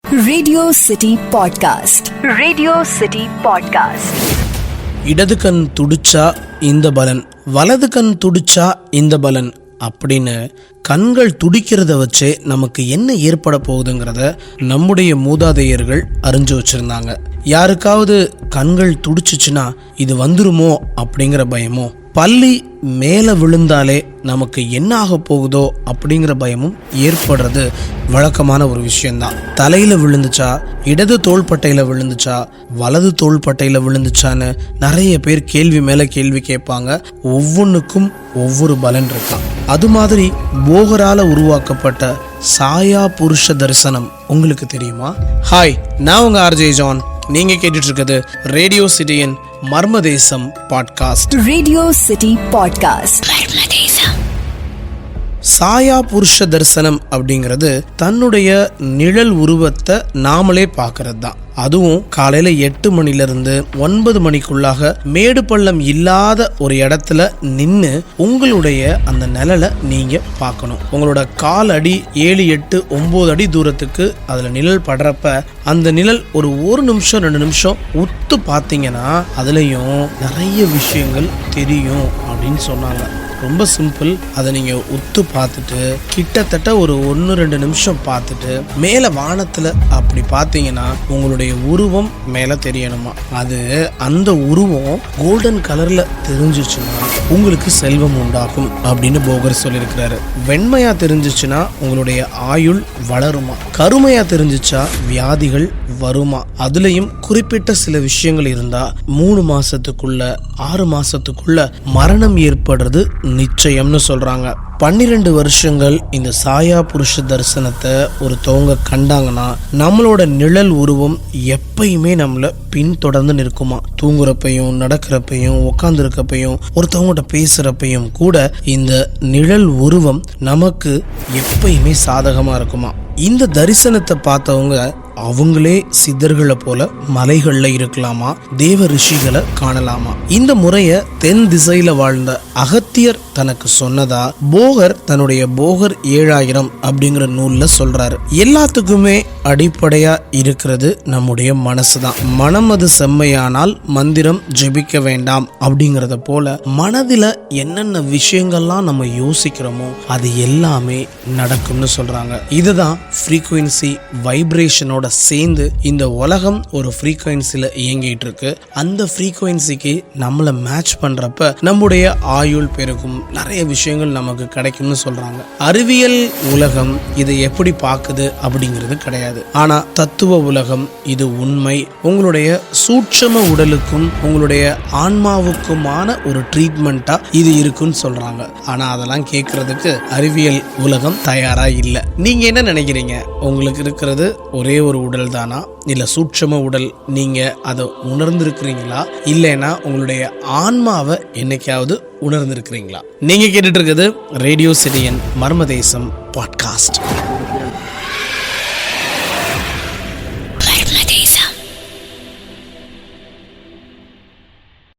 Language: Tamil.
Radio city podcast. Radio city podcast. இடது கண் துடிச்சா இந்த பலன், வலது கண் துடிச்சா இந்த பலன் அப்படின்னு கண்கள் துடிக்கிறத வச்சே நமக்கு என்ன ஏற்பட போகுதுங்கிறத நம்முடைய மூதாதையர்கள் அறிஞ்சு வச்சிருந்தாங்க. யாருக்காவது கண்கள் துடிச்சுச்சுன்னா இது வந்துருமோ அப்படிங்கிற பயமோ, பல்லி மேலே விழுந்தாலே நமக்கு என்ன ஆக போகுதோ அப்படிங்கிற பயமும் ஏற்படுறது வழக்கமான ஒரு விஷயம்தான். தலையில விழுந்துச்சா, இடது தோள்பட்டையில விழுந்துச்சா, வலது தோள்பட்டையில விழுந்துச்சான்னு நிறைய பேர் கேள்வி மேல கேள்வி கேட்பாங்க. ஒவ்வொன்றுக்கும் ஒவ்வொரு பலன் இருக்கான். அது மாதிரி போகரால உருவாக்கப்பட்ட சாயா புருஷ தரிசனம் உங்களுக்கு தெரியுமா? ஹாய், நான் உங்க ஆர்ஜே ஜான். நீங்க கேட்டுட்டு இருக்கிறது ரேடியோ சிட்டியின் Marmadesam podcast. Radio city podcast. Marmadesam. சாயா புருஷ தரிசனம் அப்படிங்கிறது தன்னுடைய நிழல் உருவத்தை நாமளே பார்க்கறது தான். அதுவும் காலையில 8 மணிலிருந்து 9 மணிக்குள்ளாக மேடு பள்ளம் இல்லாத ஒரு இடத்துல நின்று உங்களுடைய அந்த நிழலை நீங்க பார்க்கணும். உங்களோட கால் அடி 7, 8, 9 அடி தூரத்துக்கு அதுல நிழல் படுறப்ப அந்த நிழல் ஒரு 1 நிமிஷம் 2 நிமிஷம் உத்து பார்த்தீங்கன்னா அதுலயும் நிறைய விஷயங்கள் தெரியும் அப்படின்னு சொன்னாங்க. ரொம்ப சிம்பிள். அதை நீங்க உத்து பார்த்துட்டு கிட்டத்தட்ட ஒரு 1-2 நிமிஷம் பார்த்துட்டு மேல வானத்துல அப்படி பார்த்தீங்கன்னா உங்களுடைய உருவம் மேல தெரியணுமா. அது அந்த உருவம் கோல்டன் கலர்ல தெரிஞ்சிச்சுன்னா உங்களுக்கு செல்வம் உண்டாகும் அப்படின்னு போகர் சொல்லியிருக்கிறாரு. வெண்மையா தெரிஞ்சிச்சுன்னா உங்களுடைய ஆயுள் வளருமா, கருமையா தெரிஞ்சிச்சா வியாதிகள் வருமா. அதுலயும் குறிப்பிட்ட சில விஷயங்கள் இருந்தா 3 மாசத்துக்குள்ள 6 மாசத்துக்குள்ள மரணம் ஏற்படுறது நிச்சயம்னு சொல்றாங்க. 12 வருஷங்கள் இந்த சாயா புருஷ தரிசனத்தை ஒருத்தவங்க கண்டாங்கன்னா நம்மளோட நிழல் உருவம் எப்பயுமே நம்மள பின்தொடர்ந்து நிற்குமா. தூங்குறப்பையும், நடக்கிறப்பையும், உட்காந்துருக்கப்பையும், ஒருத்தவங்ககிட்ட பேசுறப்பையும் கூட இந்த நிழல் உருவம் நமக்கு எப்பயுமே சாதகமா இருக்குமா. இந்த தரிசனத்தை பார்த்தவங்க அவங்களே சித்தர்களை போல மலைகள்ல இருக்கலாமா, தேவ ரிஷிகளை காணலாமா. இந்த முறைய தென் திசையில வாழ்ந்த அகத்தியர் தனக்கு சொன்னதா போகர் தன்னுடைய போகர் 7000 அப்படிங்கிற நூல்ல சொல்றாரு. எல்லாத்துக்குமே அடிப்படையா இருக்கிறது நம்முடைய மனசுதான். மனம் அது செம்மையானால் மந்திரம் ஜெபிக்க வேண்டாம் அப்படிங்கறத போல மனதில என்னென்ன விஷயங்கள்லாம் நம்ம யோசிக்கிறோமோ அது எல்லாமே நடக்கும்னு சொல்றாங்க. இதுதான் ஃப்ரீக்வன்சி வைப்ரேஷனோட சேர்ந்து இந்த உலகம் ஒரு ஃப்ரீக்வன்சில இயங்கிட்டு இருக்கு. அந்த ஃப்ரீக்வன்சிக்கு நம்மள மேட்ச் பண்றப்ப நம்முடைய ஆயுள் பெருகும், நிறைய விஷயங்கள் நமக்கு கிடைக்கும்னு சொல்றாங்க. அறிவியல் உலகம் இதை எப்படி பார்க்குது அப்படிங்கிறது கிடையாது. ஆனா தத்துவ உலகம் இது உண்மை. உங்களுடைய சூட்சம உடலுக்கும் உங்களுடைய ஆன்மாவுக்குமான ஒரு ட்ரீட்மெண்டா இது இருக்குன்னு சொல்றாங்க. ஆனா அதெல்லாம் கேட்கறதுக்கு அறிவியல் உலகம் தயாரா இல்லை. நீங்க என்ன நினைக்கிறீங்க? உங்களுக்கு இருக்கிறது ஒரே ஒரு உடல் தானா, இல்ல சூட்சம உடல்? நீங்க அதை உணர்ந்திருக்கிறீங்களா, இல்லைன்னா உங்களுடைய ஆன்மாவை என்னைக்காவது உணர்ந்திருக்கிறீங்களா? நீங்க கேட்டுட்டு இருக்கிறது ரேடியோ சிட்டியின் மர்மதேசம் பாட்காஸ்ட்.